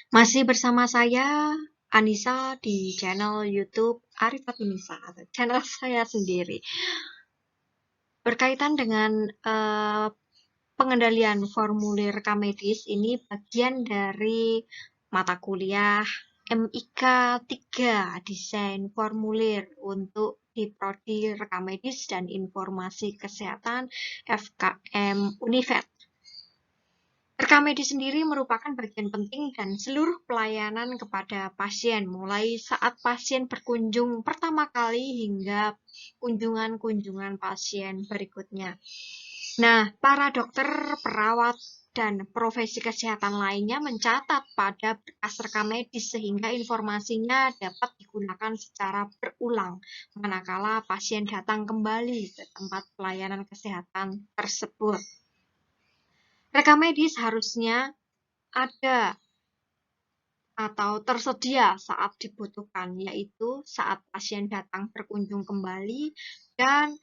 Masih bersama saya, Anissa, di channel YouTube Arifat Nisa, atau channel saya sendiri. Berkaitan dengan pengendalian formulir rekam medis, ini bagian dari mata kuliah MIK 3, Desain Formulir untuk di Prodi Rekam Medis dan Informasi Kesehatan FKM Univet. Rekam medis sendiri merupakan bagian penting dan seluruh pelayanan kepada pasien, mulai saat pasien berkunjung pertama kali hingga kunjungan-kunjungan pasien berikutnya. Nah, para dokter, perawat, dan profesi kesehatan lainnya mencatat pada berkas rekam medis sehingga informasinya dapat digunakan secara berulang manakala pasien datang kembali ke tempat pelayanan kesehatan tersebut. Rekam medis harusnya ada atau tersedia saat dibutuhkan, yaitu saat pasien datang berkunjung kembali, dan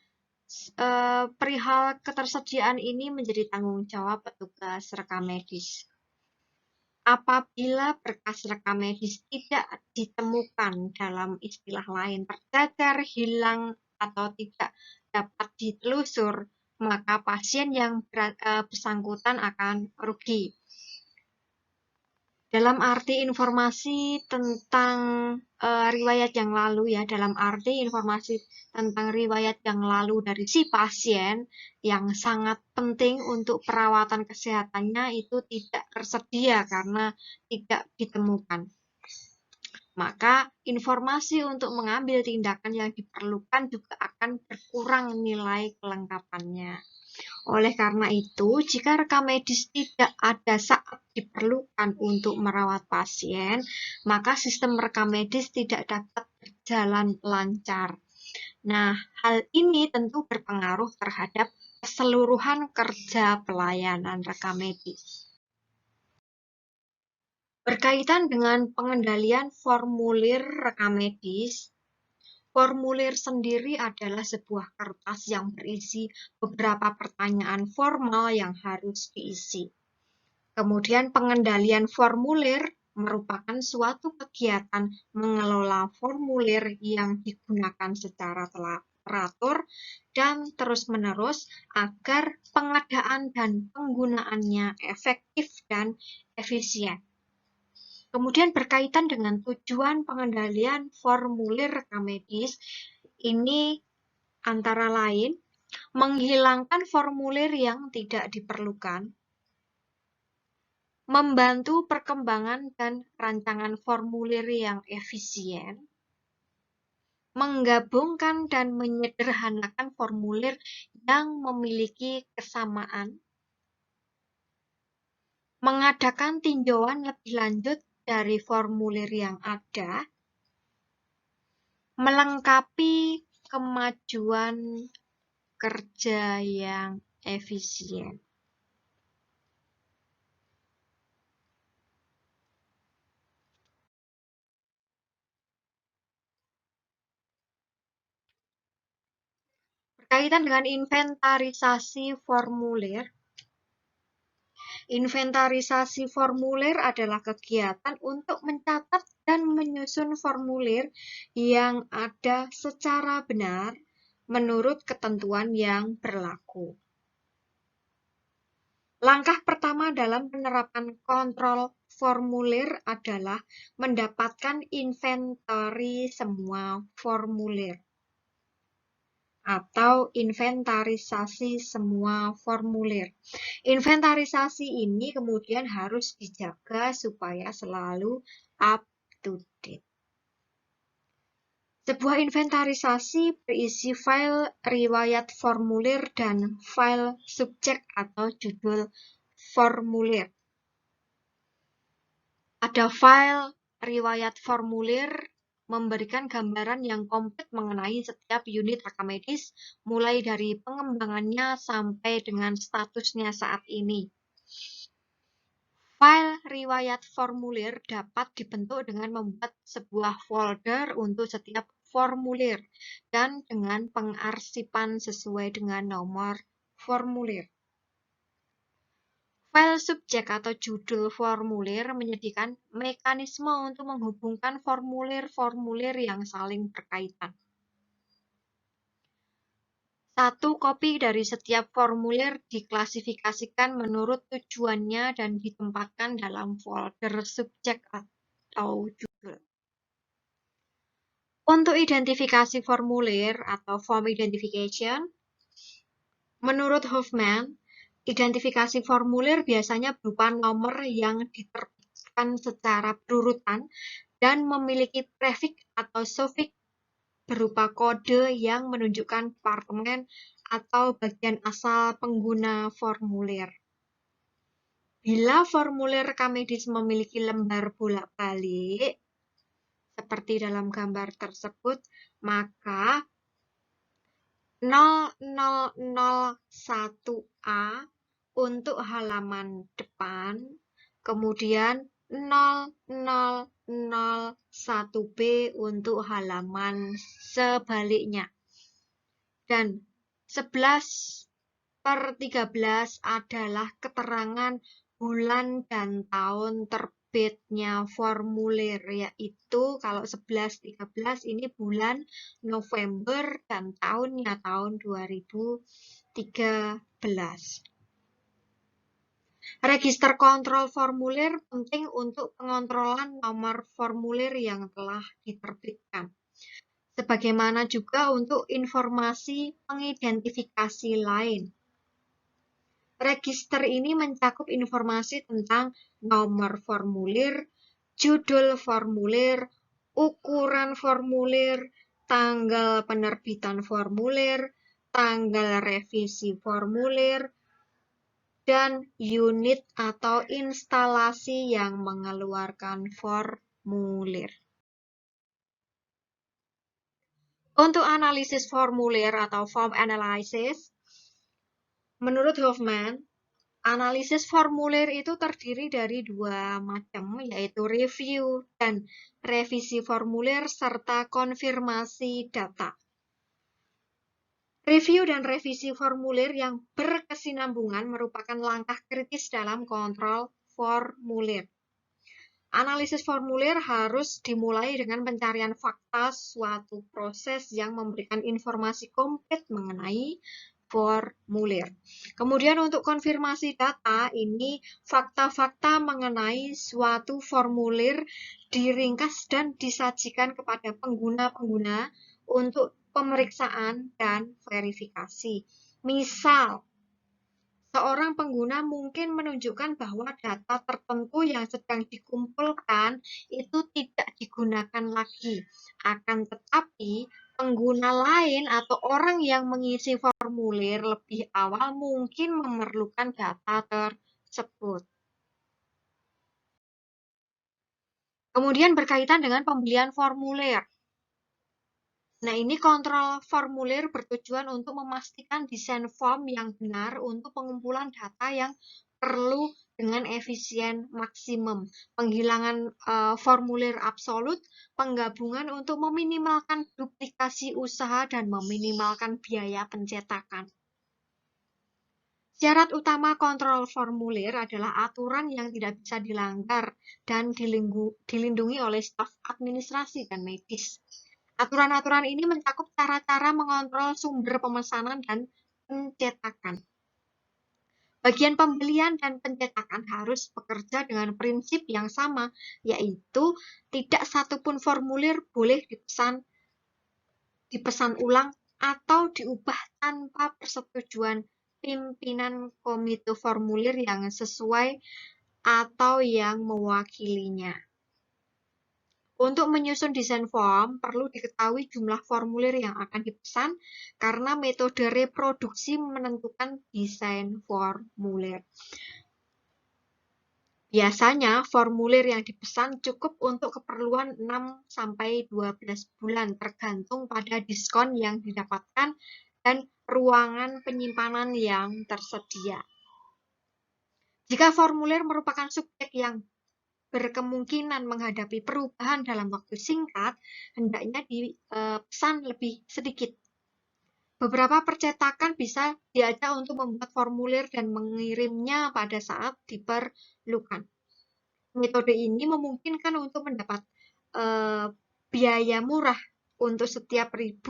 perihal ketersediaan ini menjadi tanggung jawab petugas rekam medis. Apabila berkas rekam medis tidak ditemukan, dalam istilah lain tercecer, hilang, atau tidak dapat ditelusur, maka pasien yang bersangkutan akan rugi. Dalam arti informasi tentang riwayat yang lalu, ya, dalam arti informasi tentang riwayat yang lalu dari si pasien yang sangat penting untuk perawatan kesehatannya itu tidak tersedia karena tidak ditemukan. Maka informasi untuk mengambil tindakan yang diperlukan juga akan berkurang nilai kelengkapannya. Oleh karena itu, jika rekam medis tidak ada saat diperlukan untuk merawat pasien, maka sistem rekam medis tidak dapat berjalan lancar. Nah, hal ini tentu berpengaruh terhadap keseluruhan kerja pelayanan rekam medis. Berkaitan dengan pengendalian formulir rekam medis, formulir sendiri adalah sebuah kertas yang berisi beberapa pertanyaan formal yang harus diisi. Kemudian pengendalian formulir merupakan suatu kegiatan mengelola formulir yang digunakan secara teratur dan terus-menerus agar pengadaan dan penggunaannya efektif dan efisien. Kemudian berkaitan dengan tujuan pengendalian formulir rekam medis, ini antara lain menghilangkan formulir yang tidak diperlukan, membantu perkembangan dan rancangan formulir yang efisien, menggabungkan dan menyederhanakan formulir yang memiliki kesamaan, mengadakan tinjauan lebih lanjut dari formulir yang ada, melengkapi kemajuan kerja yang efisien. Berkaitan dengan inventarisasi formulir. Inventarisasi formulir adalah kegiatan untuk mencatat dan menyusun formulir yang ada secara benar menurut ketentuan yang berlaku. Langkah pertama dalam penerapan kontrol formulir adalah mendapatkan inventory semua formulir atau inventarisasi semua formulir. Inventarisasi ini kemudian harus dijaga supaya selalu up to date. Sebuah inventarisasi berisi file riwayat formulir dan file subjek atau judul formulir. Ada file riwayat formulir memberikan gambaran yang komplit mengenai setiap unit rekam medis, mulai dari pengembangannya sampai dengan statusnya saat ini. File riwayat formulir dapat dibentuk dengan membuat sebuah folder untuk setiap formulir dan dengan pengarsipan sesuai dengan nomor formulir. File subjek atau judul formulir menyediakan mekanisme untuk menghubungkan formulir-formulir yang saling berkaitan. Satu kopi dari setiap formulir diklasifikasikan menurut tujuannya dan ditempatkan dalam folder subjek atau judul. Untuk identifikasi formulir atau form identification, menurut Hoffman, identifikasi formulir biasanya berupa nomor yang diterbitkan secara berurutan dan memiliki prefix atau suffix berupa kode yang menunjukkan departemen atau bagian asal pengguna formulir. Bila formulir rekam medis memiliki lembar bolak-balik, seperti dalam gambar tersebut, maka 0001A untuk halaman depan, kemudian 0001B untuk halaman sebaliknya. Dan 11/13 adalah keterangan bulan dan tahun terbitnya formulir, yaitu kalau 11/13 ini bulan November dan tahunnya tahun 2013. Register kontrol formulir penting untuk pengontrolan nomor formulir yang telah diterbitkan. Sebagaimana juga untuk informasi pengidentifikasi lain. Register ini mencakup informasi tentang nomor formulir, judul formulir, ukuran formulir, tanggal penerbitan formulir, tanggal revisi formulir, dan unit atau instalasi yang mengeluarkan formulir. Untuk analisis formulir atau form analysis, menurut Hoffman, analisis formulir itu terdiri dari dua macam, yaitu review dan revisi formulir serta konfirmasi data. Review dan revisi formulir yang berkesinambungan merupakan langkah kritis dalam kontrol formulir. Analisis formulir harus dimulai dengan pencarian fakta suatu proses yang memberikan informasi komplit mengenai formulir. Kemudian untuk konfirmasi data, ini fakta-fakta mengenai suatu formulir diringkas dan disajikan kepada pengguna-pengguna untuk pemeriksaan dan verifikasi. Misal, seorang pengguna mungkin menunjukkan bahwa data tertentu yang sedang dikumpulkan itu tidak digunakan lagi. Akan tetapi, pengguna lain atau orang yang mengisi formulir lebih awal mungkin memerlukan data tersebut. Kemudian berkaitan dengan pembelian formulir. Nah, ini kontrol formulir bertujuan untuk memastikan desain form yang benar untuk pengumpulan data yang perlu dengan efisien maksimum, penghilangan formulir absolut, penggabungan untuk meminimalkan duplikasi usaha dan meminimalkan biaya pencetakan. Syarat utama kontrol formulir adalah aturan yang tidak bisa dilanggar dan dilindungi oleh staf administrasi dan medis. Aturan-aturan ini mencakup cara-cara mengontrol sumber pemesanan dan pencetakan. Bagian pembelian dan pencetakan harus bekerja dengan prinsip yang sama, yaitu tidak satupun formulir boleh dipesan ulang atau diubah tanpa persetujuan pimpinan komite formulir yang sesuai atau yang mewakilinya. Untuk menyusun desain form, perlu diketahui jumlah formulir yang akan dipesan karena metode reproduksi menentukan desain formulir. Biasanya, formulir yang dipesan cukup untuk keperluan 6-12 bulan tergantung pada diskon yang didapatkan dan ruangan penyimpanan yang tersedia. Jika formulir merupakan subjek yang berkemungkinan menghadapi perubahan dalam waktu singkat, hendaknya dipesan lebih sedikit. Beberapa percetakan bisa diajak untuk membuat formulir dan mengirimnya pada saat diperlukan. Metode ini memungkinkan untuk mendapat biaya murah untuk setiap 1000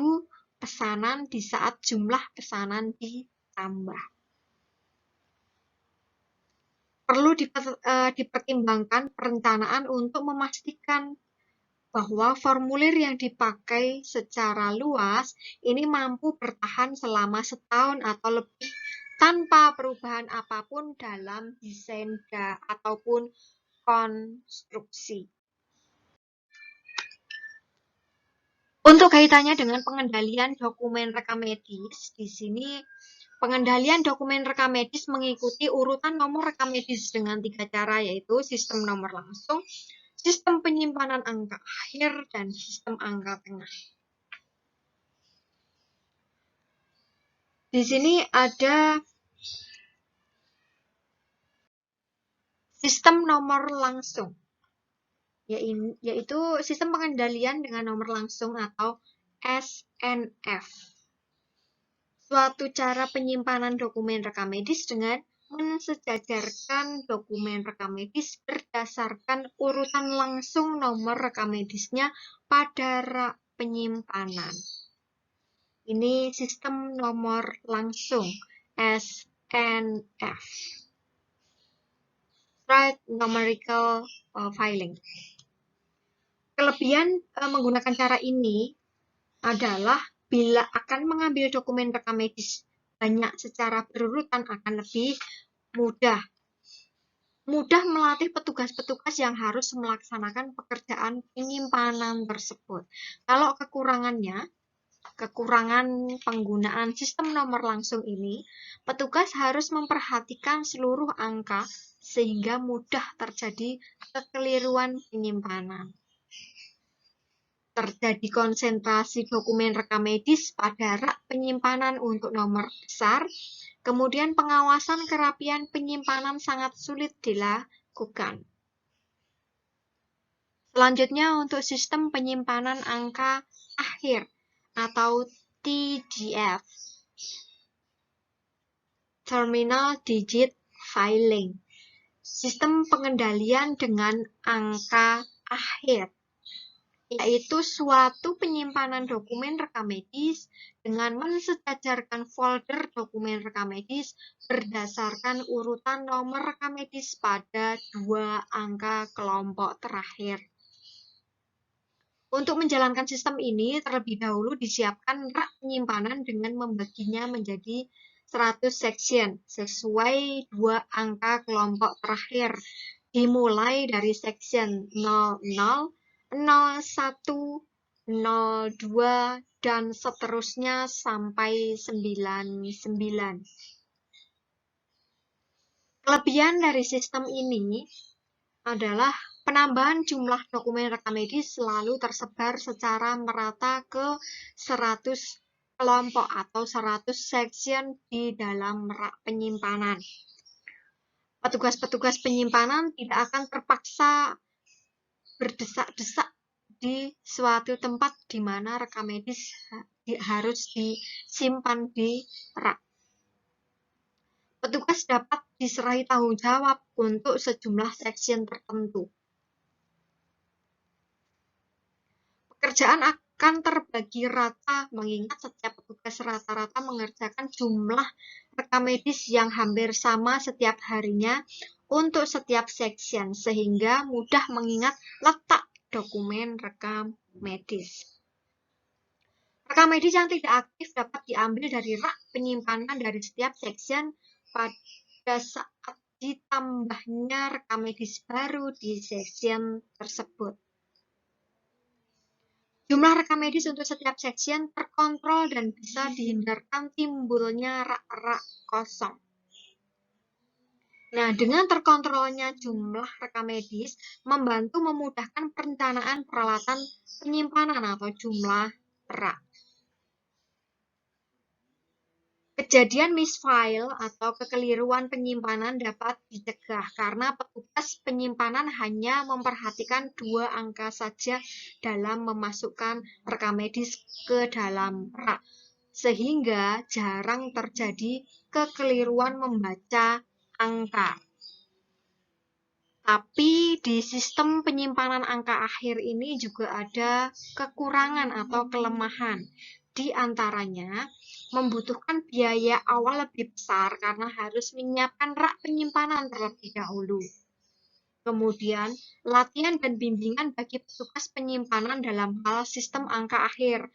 pesanan di saat jumlah pesanan ditambah. Perlu dipertimbangkan perencanaan untuk memastikan bahwa formulir yang dipakai secara luas ini mampu bertahan selama setahun atau lebih tanpa perubahan apapun dalam desain ataupun konstruksi. Untuk kaitannya dengan pengendalian dokumen rekam medis, di sini pengendalian dokumen rekam medis mengikuti urutan nomor rekam medis dengan 3 cara, yaitu sistem nomor langsung, sistem penyimpanan angka akhir, dan sistem angka tengah. Di sini ada sistem nomor langsung, yaitu sistem pengendalian dengan nomor langsung atau SNF. Suatu cara penyimpanan dokumen rekam medis dengan mensejajarkan dokumen rekam medis berdasarkan urutan langsung nomor rekam medisnya pada rak penyimpanan. Ini sistem nomor langsung SNF. Right numerical filing. Kelebihan menggunakan cara ini adalah bila akan mengambil dokumen rekam medis banyak secara berurutan akan lebih mudah. Mudah melatih petugas-petugas yang harus melaksanakan pekerjaan penyimpanan tersebut. Kalau kekurangan penggunaan sistem nomor langsung ini, petugas harus memperhatikan seluruh angka sehingga mudah terjadi kekeliruan penyimpanan. Terjadi konsentrasi dokumen rekam medis pada rak penyimpanan untuk nomor besar, kemudian pengawasan kerapian penyimpanan sangat sulit dilakukan. Selanjutnya untuk sistem penyimpanan angka akhir atau TDF, Terminal Digit Filing. Sistem pengendalian dengan angka akhir, yaitu suatu penyimpanan dokumen rekam medis dengan mensejajarkan folder dokumen rekam medis berdasarkan urutan nomor rekam medis pada 2 angka kelompok terakhir. Untuk menjalankan sistem ini, terlebih dahulu disiapkan rak penyimpanan dengan membaginya menjadi 100 section sesuai 2 angka kelompok terakhir, dimulai dari section 00, 01, 02, dan seterusnya sampai 99. Kelebihan dari sistem ini adalah penambahan jumlah dokumen rekam medis selalu tersebar secara merata ke 100 kelompok atau 100 section di dalam rak penyimpanan. Petugas-petugas penyimpanan tidak akan terpaksa berdesak-desak di suatu tempat di mana rekam medis harus disimpan di rak. Petugas dapat diserahi tanggung jawab untuk sejumlah section tertentu. Pekerjaan akan terbagi rata mengingat setiap petugas rata-rata mengerjakan jumlah rekam medis yang hampir sama setiap harinya untuk setiap section, sehingga mudah mengingat letak dokumen rekam medis. Rekam medis yang tidak aktif dapat diambil dari rak penyimpanan dari setiap section pada saat ditambahnya rekam medis baru di section tersebut. Jumlah rekam medis untuk setiap section terkontrol dan bisa dihindarkan timbulnya rak-rak kosong. Nah, dengan terkontrolnya jumlah rekam medis membantu memudahkan perencanaan peralatan penyimpanan atau jumlah rak. Kejadian misfile atau kekeliruan penyimpanan dapat dicegah karena petugas penyimpanan hanya memperhatikan 2 angka saja dalam memasukkan rekam medis ke dalam rak, sehingga jarang terjadi kekeliruan membaca angka. Tapi di sistem penyimpanan angka akhir ini juga ada kekurangan atau kelemahan. Di antaranya, membutuhkan biaya awal lebih besar karena harus menyiapkan rak penyimpanan terlebih dahulu. Kemudian, latihan dan bimbingan bagi petugas penyimpanan dalam hal sistem angka akhir.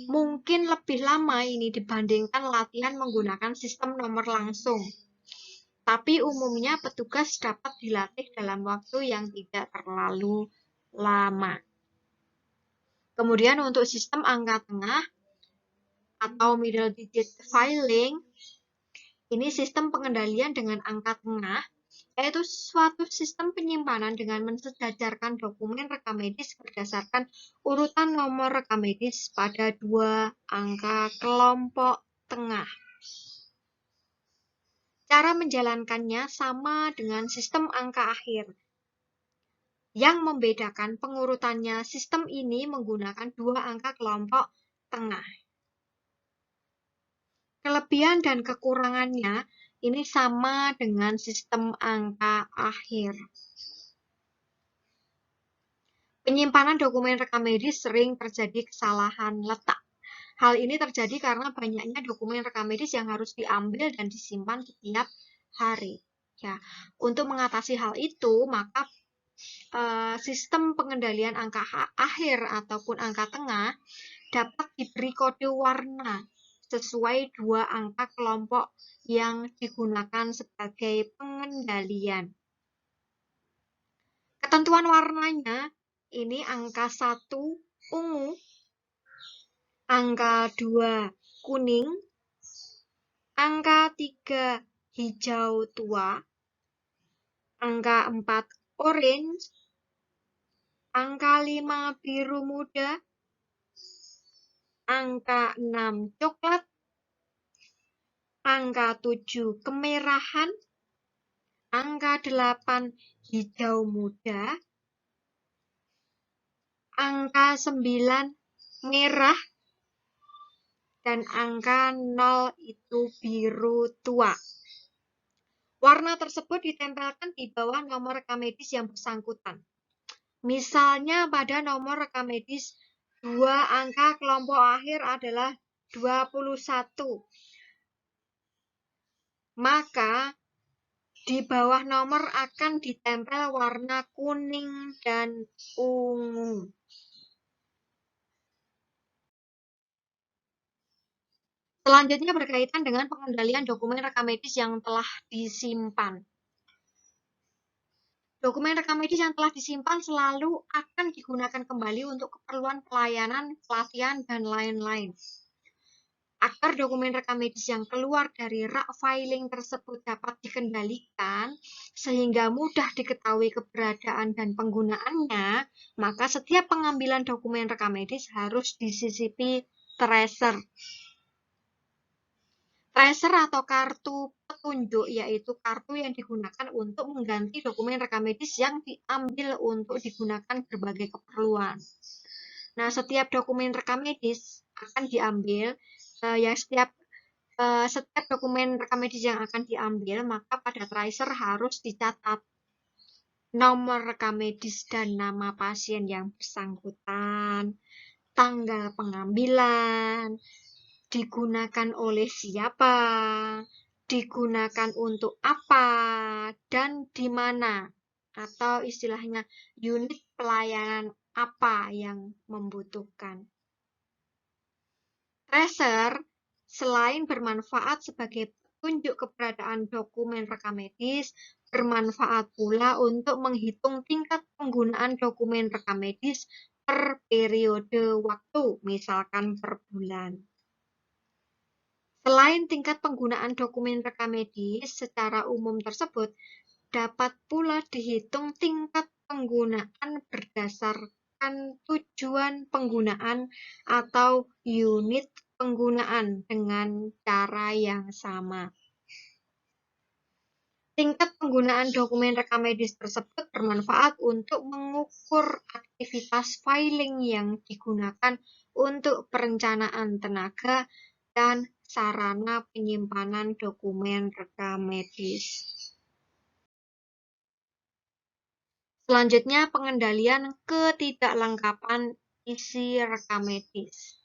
Mungkin lebih lama ini dibandingkan latihan menggunakan sistem nomor langsung. Tapi umumnya petugas dapat dilatih dalam waktu yang tidak terlalu lama. Kemudian untuk sistem angka tengah atau middle digit filing, ini sistem pengendalian dengan angka tengah, yaitu suatu sistem penyimpanan dengan mensejajarkan dokumen rekam medis berdasarkan urutan nomor rekam medis pada 2 angka kelompok tengah. Cara menjalankannya sama dengan sistem angka akhir. Yang membedakan pengurutannya, sistem ini menggunakan 2 angka kelompok tengah. Kelebihan dan kekurangannya ini sama dengan sistem angka akhir. Penyimpanan dokumen rekam medis sering terjadi kesalahan letak. Hal ini terjadi karena banyaknya dokumen rekam medis yang harus diambil dan disimpan setiap hari. Ya, untuk mengatasi hal itu, maka sistem pengendalian angka akhir ataupun angka tengah dapat diberi kode warna sesuai 2 angka kelompok yang digunakan sebagai pengendalian. Ketentuan warnanya ini angka 1 ungu, angka 2 kuning, angka 3 hijau tua, angka 4 orange, angka 5 biru muda, angka 6 coklat, angka 7 kemerahan, angka 8 hijau muda, angka 9 merah, dan angka 0 itu biru tua. Warna tersebut ditempelkan di bawah nomor rekam medis yang bersangkutan. Misalnya pada nomor rekam medis 2 angka kelompok akhir adalah 21. Maka di bawah nomor akan ditempel warna kuning dan ungu. Selanjutnya berkaitan dengan pengendalian dokumen rekam medis yang telah disimpan. Dokumen rekam medis yang telah disimpan selalu akan digunakan kembali untuk keperluan pelayanan, pelatihan, dan lain-lain. Agar dokumen rekam medis yang keluar dari rak filing tersebut dapat dikendalikan sehingga mudah diketahui keberadaan dan penggunaannya, maka setiap pengambilan dokumen rekam medis harus disisipi tracer. Tracer atau kartu petunjuk yaitu kartu yang digunakan untuk mengganti dokumen rekam medis yang diambil untuk digunakan berbagai keperluan. Nah, setiap dokumen rekam medis akan diambil, setiap dokumen rekam medis yang akan diambil, maka pada tracer harus dicatat nomor rekam medis dan nama pasien yang bersangkutan, tanggal pengambilan, digunakan oleh siapa, digunakan untuk apa, dan di mana, atau istilahnya unit pelayanan apa yang membutuhkan. Tracer selain bermanfaat sebagai petunjuk keberadaan dokumen rekam medis, bermanfaat pula untuk menghitung tingkat penggunaan dokumen rekam medis per periode waktu, misalkan per bulan. Selain tingkat penggunaan dokumen rekam medis secara umum tersebut, dapat pula dihitung tingkat penggunaan berdasarkan tujuan penggunaan atau unit penggunaan dengan cara yang sama. Tingkat penggunaan dokumen rekam medis tersebut bermanfaat untuk mengukur aktivitas filing yang digunakan untuk perencanaan tenaga dan sarana penyimpanan dokumen rekam medis. Selanjutnya, pengendalian ketidaklengkapan isi rekam medis.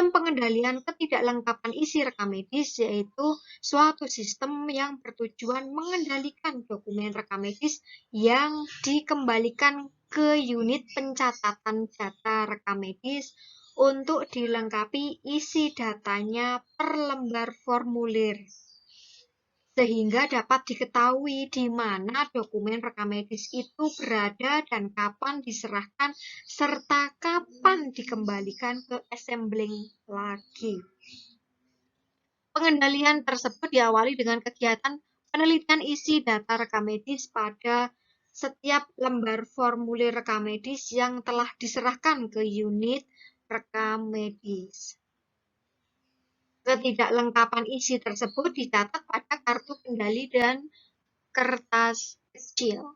Sistem pengendalian ketidaklengkapan isi rekam medis yaitu suatu sistem yang bertujuan mengendalikan dokumen rekam medis yang dikembalikan ke unit pencatatan data rekam medis untuk dilengkapi isi datanya per lembar formulir, sehingga dapat diketahui di mana dokumen rekam medis itu berada dan kapan diserahkan, serta kapan dikembalikan ke assembling lagi. Pengendalian tersebut diawali dengan kegiatan penelitian isi data rekam medis pada setiap lembar formulir rekam medis yang telah diserahkan ke unit rekam medis. Ketidaklengkapan isi tersebut dicatat pada kartu kendali dan kertas kecil.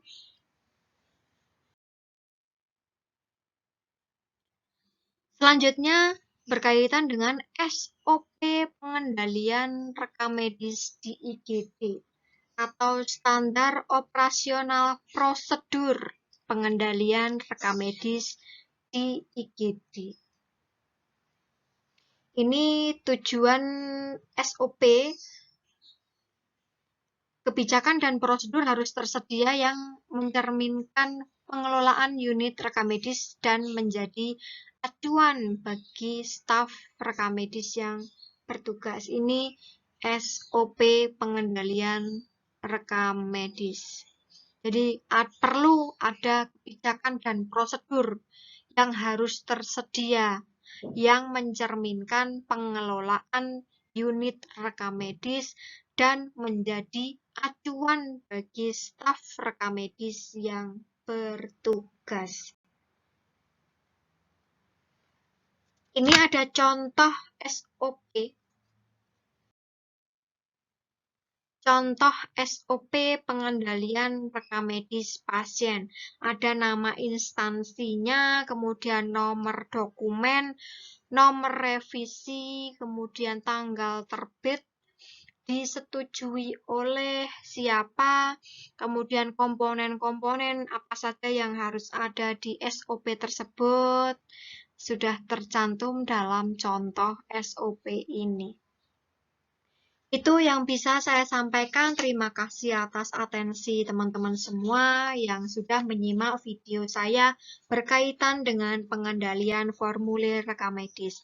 Selanjutnya berkaitan dengan SOP pengendalian rekam medis di IGD atau standar operasional prosedur pengendalian rekam medis di IGD. Ini tujuan SOP. Kebijakan dan prosedur harus tersedia yang mencerminkan pengelolaan unit rekam medis dan menjadi acuan bagi staf rekam medis yang bertugas. Ini SOP pengendalian rekam medis. Jadi perlu ada kebijakan dan prosedur yang harus tersedia yang mencerminkan pengelolaan unit rekam medis dan menjadi acuan bagi staf rekam medis yang bertugas. Ini ada contoh SOP. Contoh SOP pengendalian rekam medis pasien. Ada nama instansinya, kemudian nomor dokumen, nomor revisi, kemudian tanggal terbit, disetujui oleh siapa, kemudian komponen-komponen apa saja yang harus ada di SOP tersebut, sudah tercantum dalam contoh SOP ini. Itu yang bisa saya sampaikan. Terima kasih atas atensi teman-teman semua yang sudah menyimak video saya berkaitan dengan pengendalian formulir rekam medis.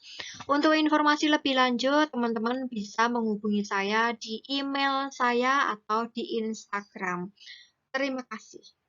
Untuk informasi lebih lanjut, teman-teman bisa menghubungi saya di email saya atau di Instagram. Terima kasih.